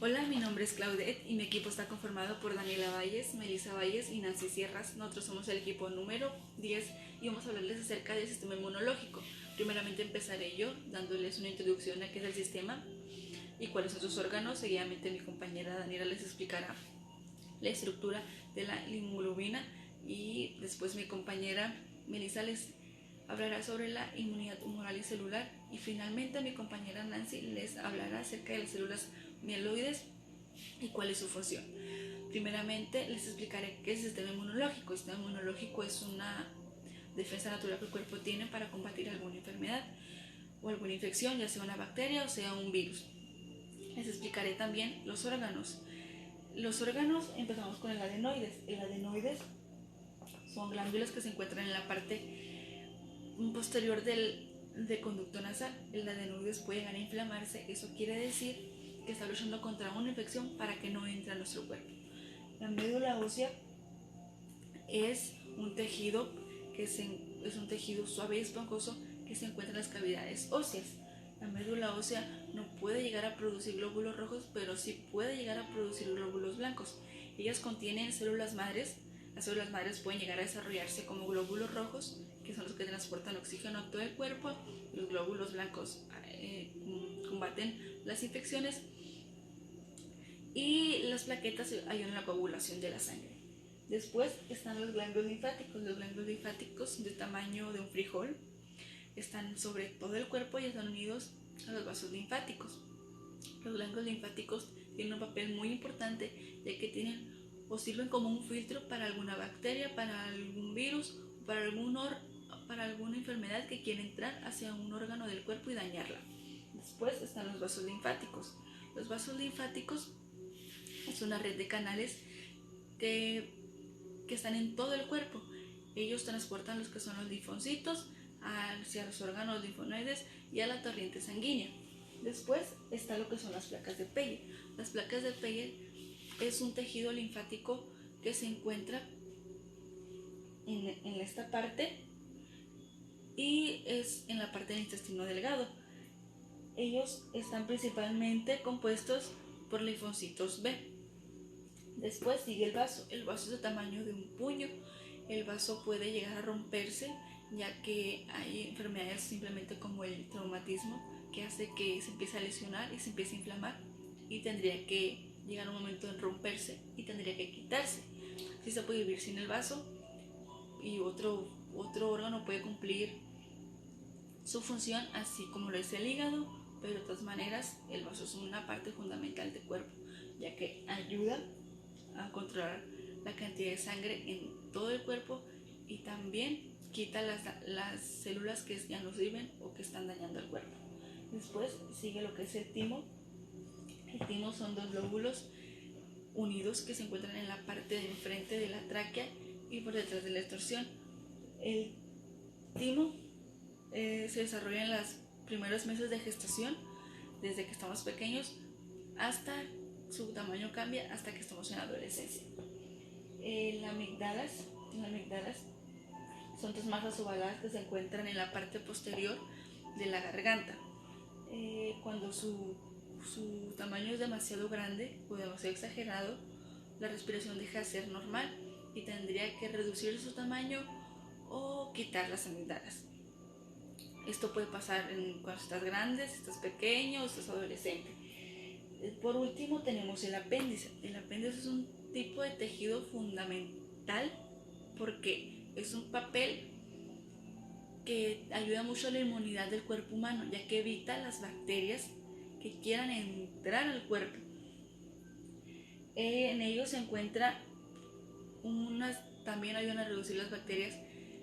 Hola, mi nombre es Claudette y mi equipo está conformado por Daniela Valles, Melissa Valles y Nancy Sierras. Nosotros somos el equipo número 10 y vamos a hablarles acerca del sistema inmunológico. Primeramente empezaré yo dándoles una introducción a qué es el sistema y cuáles son sus órganos. Seguidamente mi compañera Daniela les explicará la estructura de la inmunoglobina y después mi compañera Melissa les hablará sobre la inmunidad humoral y celular, y finalmente mi compañera Nancy les hablará acerca de las células mieloides y cuál es su función. Primeramente les explicaré qué es el sistema inmunológico. El sistema inmunológico es una defensa natural que el cuerpo tiene para combatir alguna enfermedad o alguna infección, ya sea una bacteria o sea un virus. Les explicaré también los órganos. Los órganos, empezamos con el adenoides. El adenoides son glándulas que se encuentran en la parte posterior del conducto nasal. El adenoides puede llegar a inflamarse. Eso quiere decir que está luchando contra una infección para que no entre a nuestro cuerpo. La médula ósea es un tejido es un tejido suave y esponjoso que se encuentra en las cavidades óseas. La médula ósea no puede llegar a producir glóbulos rojos, pero sí puede llegar a producir glóbulos blancos. Ellas contienen células madres. Las células madres pueden llegar a desarrollarse como glóbulos rojos, que son los que transportan oxígeno a todo el cuerpo. Los glóbulos blancos combaten las infecciones y las plaquetas ayudan a la coagulación de la sangre. Después están los ganglios linfáticos. Los ganglios linfáticos son del tamaño de un frijol. Están sobre todo el cuerpo y están unidos a los vasos linfáticos. Los ganglios linfáticos tienen un papel muy importante, ya que tienen o sirven como un filtro para alguna bacteria, para algún virus, para alguna enfermedad que quiere entrar hacia un órgano del cuerpo y dañarla. Después están los vasos linfáticos. Los vasos linfáticos es una red de canales que están en todo el cuerpo. Ellos transportan los que son los linfocitos hacia los órganos linfonoides y a la corriente sanguínea. Después está lo que son las placas de Peyer. Las placas de Peyer es un tejido linfático que se encuentra en esta parte y es en la parte del intestino delgado. Ellos están principalmente compuestos por linfocitos B. Después sigue el vaso. El vaso es del tamaño de un puño. El vaso puede llegar a romperse, ya que hay enfermedades simplemente como el traumatismo que hace que se empiece a lesionar y se empiece a inflamar, y tendría que llegar un momento en romperse y tendría que quitarse. Sí se puede vivir sin el vaso y otro órgano puede cumplir su función, así como lo es el hígado, pero de todas maneras el vaso es una parte fundamental del cuerpo, ya que ayuda a controlar la cantidad de sangre en todo el cuerpo y también quita las células que ya no sirven o que están dañando el cuerpo. Después sigue lo que es el timo. El timo son dos lóbulos unidos que se encuentran en la parte de enfrente de la tráquea y por detrás de la extorsión. El timo se desarrolla en los primeros meses de gestación, desde que estamos pequeños hasta su tamaño cambia hasta que estamos en la adolescencia. Las amígdalas son dos masas ovaladas que se encuentran en la parte posterior de la garganta. Cuando su tamaño es demasiado grande o demasiado exagerado, la respiración deja de ser normal y tendría que reducir su tamaño o quitar las amígdalas. Esto puede pasar cuando estás grande, si estás pequeño o estás adolescente. Por último tenemos el apéndice. El apéndice es un tipo de tejido fundamental porque es un papel que ayuda mucho a la inmunidad del cuerpo humano, ya que evita las bacterias que quieran entrar al cuerpo. En ellos se encuentra también ayudan a reducir las bacterias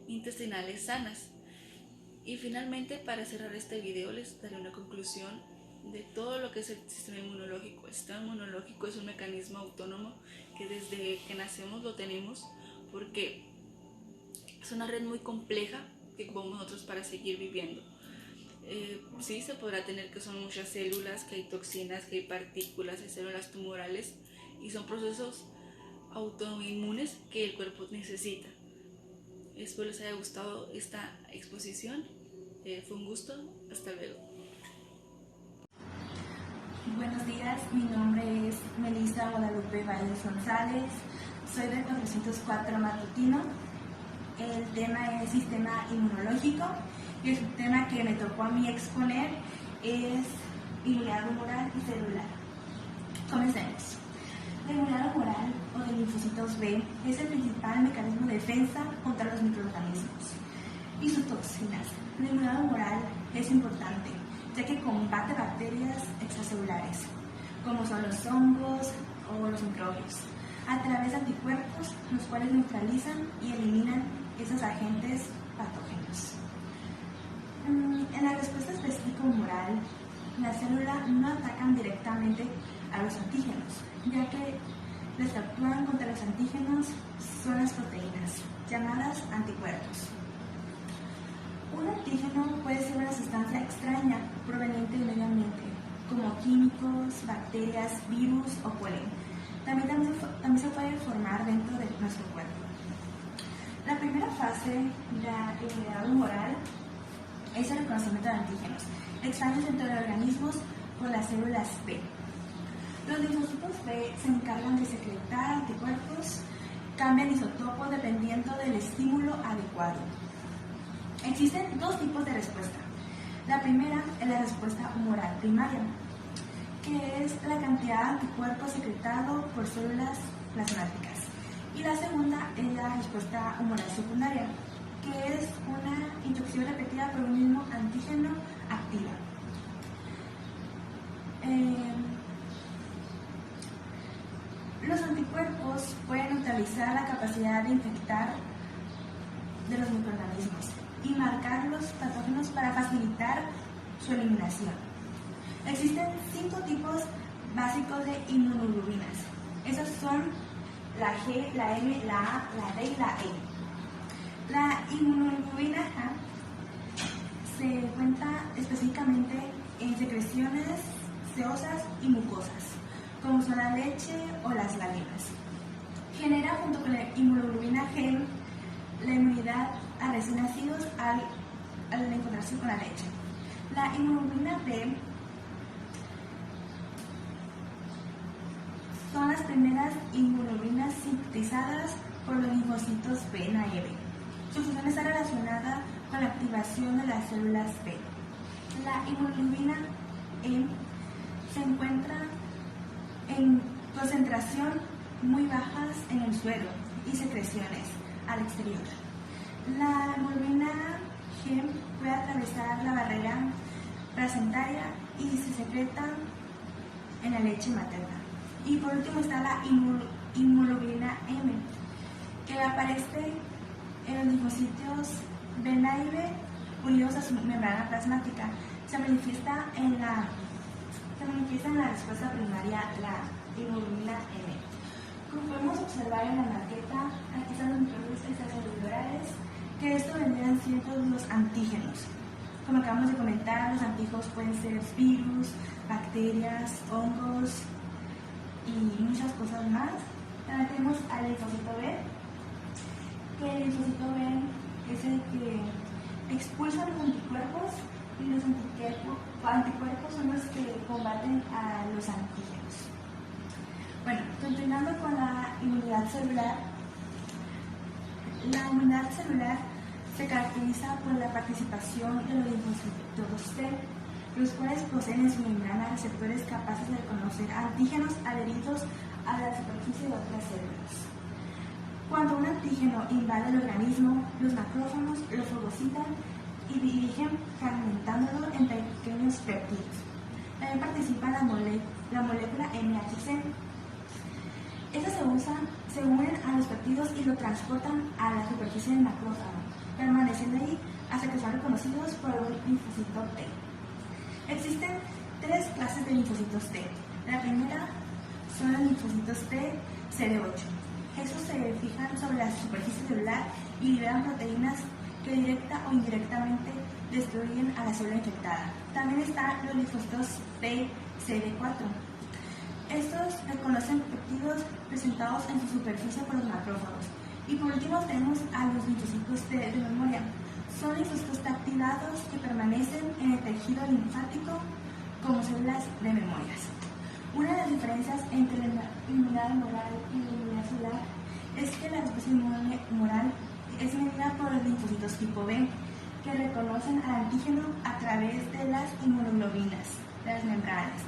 intestinales sanas. Y finalmente, para cerrar este video, les daré una conclusión de todo lo que es el sistema inmunológico. El sistema inmunológico es un mecanismo autónomo que desde que nacemos lo tenemos, porque es una red muy compleja que ocupamos nosotros para seguir viviendo. Sí se podrá tener que son muchas células, que hay toxinas, que hay partículas, hay células tumorales, y son procesos autoinmunes que el cuerpo necesita. Espero les haya gustado esta exposición. Fue un gusto. Hasta luego. Buenos días, mi nombre es Melissa Guadalupe Valles González, soy del 404 matutino. El tema es sistema inmunológico y el tema que me tocó a mí exponer es inmunidad humoral y celular. Comencemos. La inmunidad humoral o de linfocitos B es el principal mecanismo de defensa contra los microorganismos y sus toxinas. La inmunidad humoral es importante ya que combate bacterias extracelulares, como son los hongos o los microbios, a través de anticuerpos, los cuales neutralizan y eliminan esos agentes patógenos. En la respuesta específica humoral, las células no atacan directamente a los antígenos, ya que las que actúan contra los antígenos son las proteínas, llamadas anticuerpos. Un antígeno puede ser una sustancia extraña proveniente del medio ambiente, como químicos, bacterias, virus o polen. También se puede formar dentro de nuestro cuerpo. La primera fase de la inmunidad humoral es el reconocimiento de antígenos extraños dentro de organismos por las células B. Los linfocitos B se encargan de secretar anticuerpos, cambian isotopo dependiendo del estímulo adecuado. Existen dos tipos de respuesta. La primera es la respuesta humoral primaria, que es la cantidad de anticuerpos secretado por células plasmáticas. Y la segunda es la respuesta humoral secundaria, que es una inyección repetida por un mismo antígeno activa. Los anticuerpos pueden neutralizar la capacidad de infectar de los microorganismos y marcar los patógenos para facilitar su eliminación. Existen 5 tipos básicos de inmunoglobulinas. Esos son la G, la M, la A, la D y la E. La inmunoglobulina A se encuentra específicamente en secreciones seosas y mucosas, como son la leche o las lágrimas. Genera junto con la inmunoglobulina G la inmunidad a recién nacidos al encontrarse con la leche. La inmunoglobulina B son las primeras inmunoglobulinas sintetizadas por los linfocitos B naive. Su función está relacionada con la activación de las células B. La inmunoglobulina E se encuentra en concentración muy bajas en el suelo y secreciones al exterior. La hemoglobina G puede atravesar la barrera placentaria y se secreta en la leche materna. Y por último está la inmunoglobina M, que aparece en los linfocitos B naive unidos a su membrana plasmática. Se manifiesta en la respuesta primaria, la inmunoglobina M. Como podemos observar en la maqueta, aquí están los microbios extracelulares, que esto vendrían siendo los antígenos. Como acabamos de comentar, los antígenos pueden ser virus, bacterias, hongos y muchas cosas más. También tenemos al linfocito B, que el linfocito B es el que expulsa los anticuerpos y los anticuerpos son los que combaten a los antígenos. Bueno, continuando con la inmunidad celular. La inmunidad celular se caracteriza por la participación de los linfocitos T, los cuales poseen en su membrana receptores capaces de reconocer antígenos adheridos a la superficie de otras células. Cuando un antígeno invade el organismo, los macrófagos lo fagocitan y dirigen fragmentándolo en pequeños péptidos. También participa la molécula MHC. Estas se unen a los péptidos y lo transportan a la superficie del macrófago, permaneciendo ahí hasta que son reconocidos por el linfocito T. Existen 3 clases de linfocitos T. La primera son los linfocitos T CD8. Estos se fijan sobre la superficie celular y liberan proteínas que directa o indirectamente destruyen a la célula infectada. También están los linfocitos T CD4. Estos reconocen péptidos presentados en su superficie por los macrófagos. Y por último tenemos a los linfocitos T de memoria. Son linfocitos T activados que permanecen en el tejido linfático como células de memorias. Una de las diferencias entre la inmunidad humoral y la inmunidad celular es que la respuesta inmune humoral es medida por los linfocitos tipo B, que reconocen al antígeno a través de las inmunoglobinas, de las membranas.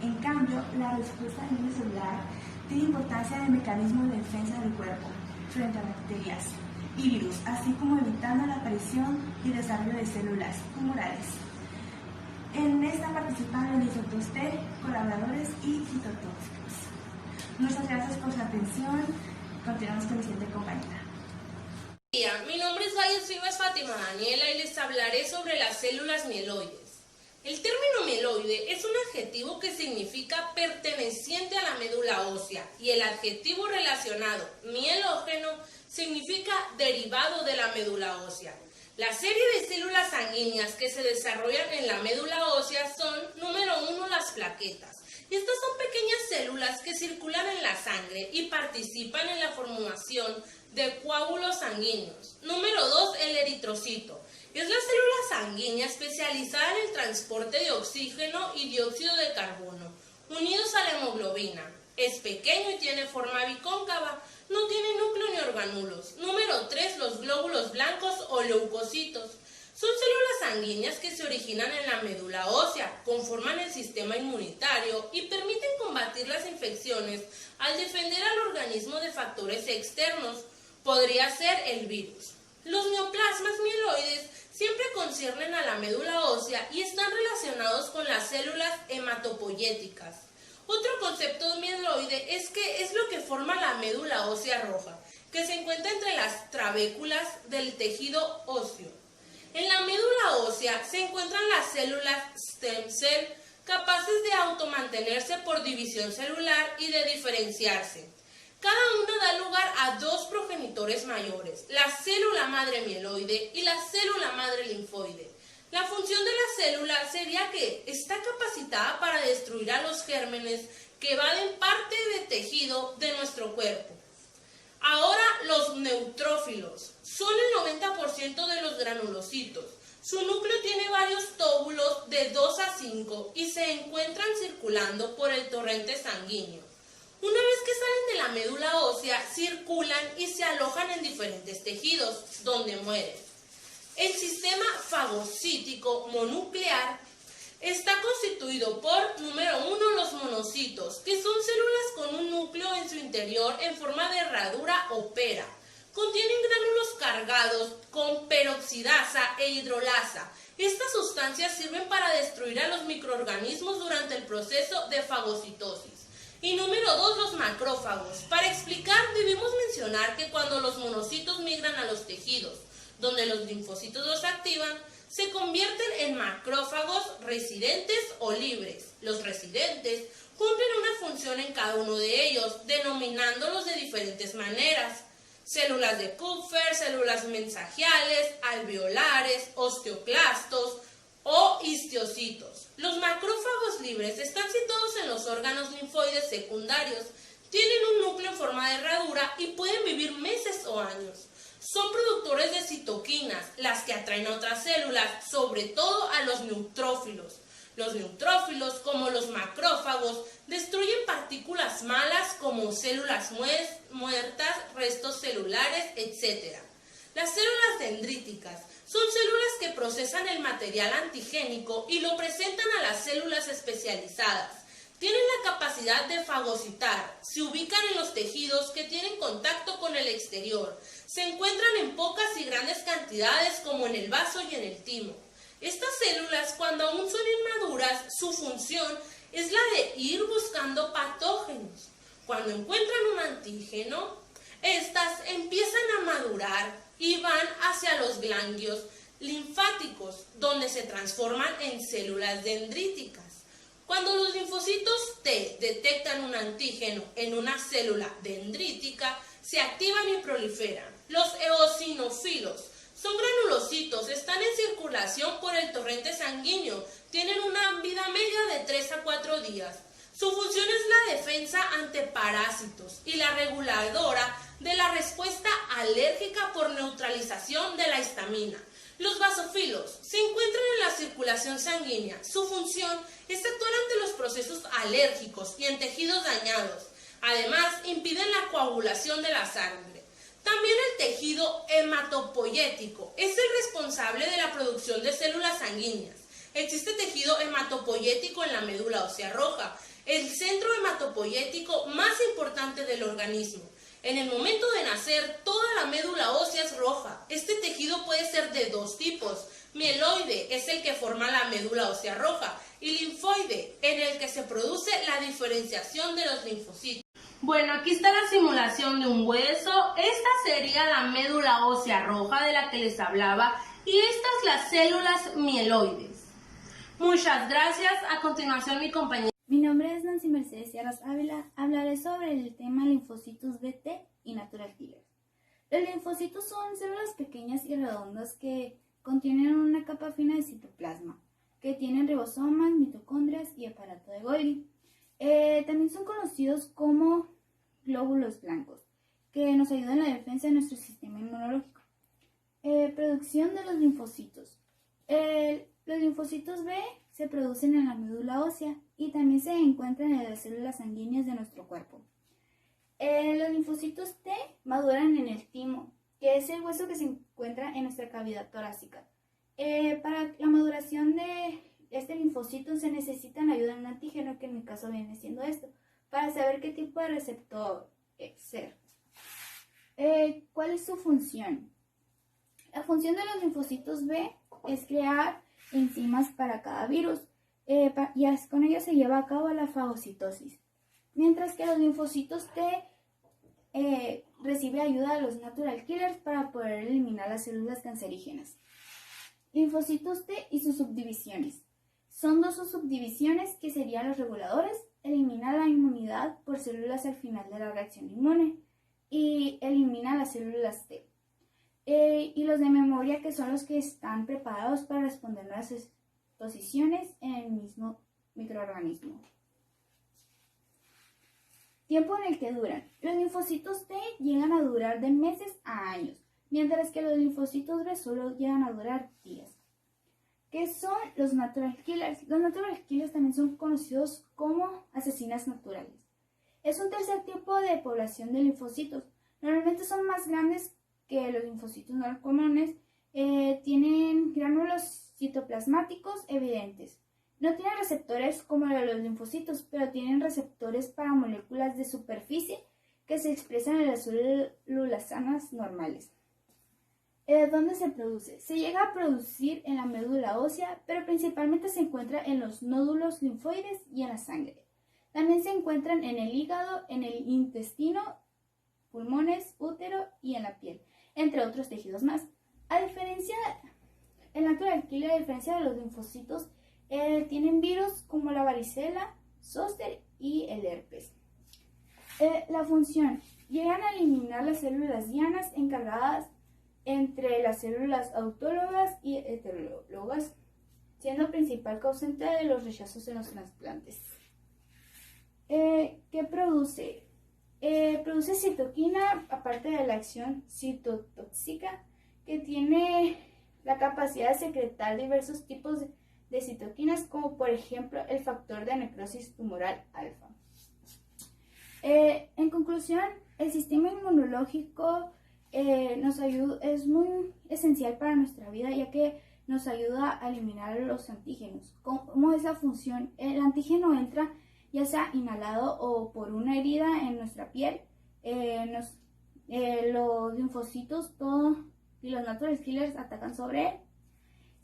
En cambio, la respuesta inmune celular tiene importancia en el mecanismo de defensa del cuerpo frente a bacterias y virus, así como evitando la aparición y desarrollo de células humorales. En esta participan los linfocitos T, colaboradores y citotóxicos. Muchas gracias por su atención. Continuamos con la siguiente compañera. Mi nombre es Valles Rivas Fátima Daniela y les hablaré sobre las células mieloides. El término mieloide es un adjetivo que significa perteneciente a la médula ósea y el adjetivo relacionado mielógeno significa derivado de la médula ósea. La serie de células sanguíneas que se desarrollan en la médula ósea son, número 1, las plaquetas. Estas son pequeñas células que circulan en la sangre y participan en la formación de coágulos sanguíneos. Número 2, el eritrocito. Es la célula sanguínea especializada en el transporte de oxígeno y dióxido de carbono, unidos a la hemoglobina. Es pequeño y tiene forma bicóncava, no tiene núcleo ni organulos. Número 3, los glóbulos blancos o leucocitos. Son células sanguíneas que se originan en la médula ósea, conforman el sistema inmunitario y permiten combatir las infecciones al defender al organismo de factores externos. Podría ser el virus. Los neoplasmas mieloides siempre conciernen a la médula ósea y están relacionados con las células hematopoyéticas. Otro concepto mieloide es que es lo que forma la médula ósea roja, que se encuentra entre las trabéculas del tejido óseo. En la médula ósea se encuentran las células stem cell, capaces de automantenerse por división celular y de diferenciarse. Cada una da lugar a dos progenitores mayores, la célula madre mieloide y la célula madre linfoide. La función de la célula sería que está capacitada para destruir a los gérmenes que evaden parte del tejido de nuestro cuerpo. Ahora, los neutrófilos son el 90% de los granulocitos. Su núcleo tiene varios tóbulos de 2 a 5 y se encuentran circulando por el torrente sanguíneo. Una vez que salen de la médula ósea, circulan y se alojan en diferentes tejidos, donde mueren. El sistema fagocítico mononuclear está constituido por, número 1, los monocitos, que son células con un núcleo en su interior en forma de herradura o pera. Contienen gránulos cargados con peroxidasa e hidrolasa. Estas sustancias sirven para destruir a los microorganismos durante el proceso de fagocitosis. Y número 2, los macrófagos. Para explicar, debemos mencionar que cuando los monocitos migran a los tejidos, donde los linfocitos los activan, se convierten en macrófagos residentes o libres. Los residentes cumplen una función en cada uno de ellos, denominándolos de diferentes maneras. Células de Kupffer, células mensagiales, alveolares, osteoclastos o histiocitos. Los macrófagos libres están situados en los órganos linfoides secundarios. Tienen un núcleo en forma de herradura y pueden vivir meses o años. Son productores de citoquinas, las que atraen a otras células, sobre todo a los neutrófilos. Los neutrófilos, como los macrófagos, destruyen partículas malas como células muertas, restos celulares, etc. Las células dendríticas son células que procesan el material antigénico y lo presentan a las células especializadas. Tienen la capacidad de fagocitar, se ubican en los tejidos que tienen contacto con el exterior, se encuentran en pocas y grandes cantidades como en el vaso y en el timo. Estas células, cuando aún son inmaduras, su función es la de ir buscando patógenos. Cuando encuentran un antígeno, estas empiezan a madurar y van hacia los ganglios linfáticos, donde se transforman en células dendríticas. Cuando los linfocitos T detectan un antígeno en una célula dendrítica, se activan y proliferan. Los eosinófilos son granulocitos, están en circulación por el torrente sanguíneo, tienen una vida media de 3 a 4 días. Su función es la defensa ante parásitos y la reguladora de la respuesta alérgica por neutralización de la histamina. Los basófilos se encuentran en la circulación circulación sanguínea. Su función es actuar ante los procesos alérgicos y en tejidos dañados. Además, impiden la coagulación de la sangre. También el tejido hematopoyético es el responsable de la producción de células sanguíneas. Existe tejido hematopoyético en la médula ósea roja, el centro hematopoyético más importante del organismo. En el momento de nacer, toda la médula ósea es roja. Este tejido puede ser de dos tipos. Mieloide es el que forma la médula ósea roja y linfoide, en el que se produce la diferenciación de los linfocitos. Bueno, aquí está la simulación de un hueso. Esta sería la médula ósea roja de la que les hablaba y estas las células mieloides. Muchas gracias. A continuación mi compañera. Mi nombre es Nancy Mercedes Sierras Ávila. Hablaré sobre el tema linfocitos BT y natural killers. Los linfocitos son células pequeñas y redondas que contienen una capa fina de citoplasma, que tienen ribosomas, mitocondrias y aparato de Golgi. También son conocidos como glóbulos blancos, que nos ayudan en la defensa de nuestro sistema inmunológico. Producción de los linfocitos. Los linfocitos B se producen en la médula ósea y también se encuentran en las células sanguíneas de nuestro cuerpo. Los linfocitos T maduran en el timo, que es el hueso que se encuentra en nuestra cavidad torácica. Para la maduración de este linfocito se necesita la ayuda de un antígeno, que en mi caso viene siendo esto, para saber qué tipo de receptor ser. ¿Cuál es su función? La función de los linfocitos B es crear enzimas para cada virus, y con ello se lleva a cabo la fagocitosis, mientras que los linfocitos T recibe ayuda de los natural killers para poder eliminar las células cancerígenas. Linfocitos T y sus subdivisiones. Son dos subdivisiones que serían los reguladores, elimina la inmunidad por células al final de la reacción inmune y elimina las células T. Y los de memoria, que son los que están preparados para responder a las exposiciones en el mismo microorganismo. Tiempo en el que duran. Los linfocitos T llegan a durar de meses a años, mientras que los linfocitos B solo llegan a durar días. ¿Qué son los natural killers? Los natural killers también son conocidos como asesinas naturales. Es un tercer tipo de población de linfocitos. Normalmente son más grandes que los linfocitos no comunes. Tienen gránulos citoplasmáticos evidentes. No tienen receptores como los linfocitos, pero tienen receptores para moléculas de superficie que se expresan en las células sanas normales. ¿Dónde se produce? Se llega a producir en la médula ósea, pero principalmente se encuentra en los nódulos linfoides y en la sangre. También se encuentran en el hígado, en el intestino, pulmones, útero y en la piel, entre otros tejidos más. El natural killer, a diferencia de los linfocitos, tienen virus como la varicela, zóster y el herpes. La función. Llegan a eliminar las células dianas encargadas entre las células autólogas y heterólogas, siendo principal causante de los rechazos en los trasplantes. ¿Qué produce? Produce citoquina, aparte de la acción citotóxica, que tiene la capacidad de secretar diversos tipos de citoquinas, como por ejemplo el factor de necrosis tumoral alfa. En conclusión, el sistema inmunológico es muy esencial para nuestra vida, ya que nos ayuda a eliminar los antígenos. ¿Cómo es la función? El antígeno entra ya sea inhalado o por una herida en nuestra piel. Los linfocitos y los natural killers atacan sobre él.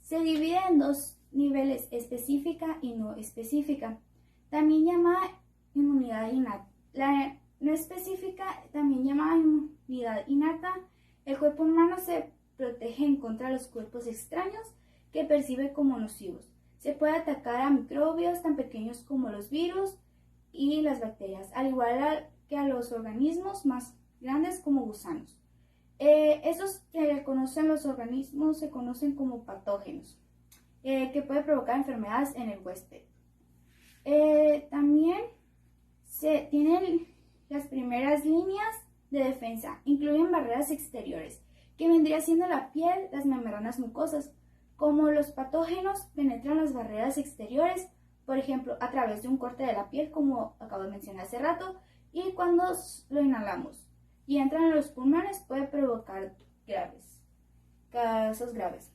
Se divide en dos niveles, específica y no específica, también llamada inmunidad innata. La no específica, también llamada inmunidad innata, el cuerpo humano se protege en contra de los cuerpos extraños que percibe como nocivos. Se puede atacar a microbios tan pequeños como los virus y las bacterias, al igual que a los organismos más grandes como gusanos. Estos que conocen los organismos se conocen como patógenos, que pueden provocar enfermedades en el huésped. También se tienen las primeras líneas de defensa, incluyen barreras exteriores, que vendría siendo la piel, las membranas mucosas, como los patógenos penetran las barreras exteriores, por ejemplo, a través de un corte de la piel, como acabo de mencionar hace rato, y cuando lo inhalamos y entran a los pulmones puede provocar casos graves.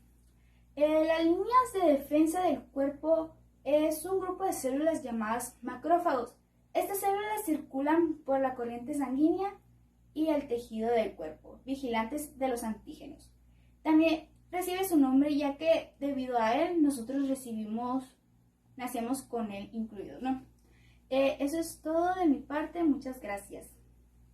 Las líneas de defensa del cuerpo es un grupo de células llamadas macrófagos. Estas células circulan por la corriente sanguínea y el tejido del cuerpo, vigilantes de los antígenos. También recibe su nombre ya que debido a él nosotros nacemos con él incluido, ¿no? Eso es todo de mi parte, muchas gracias.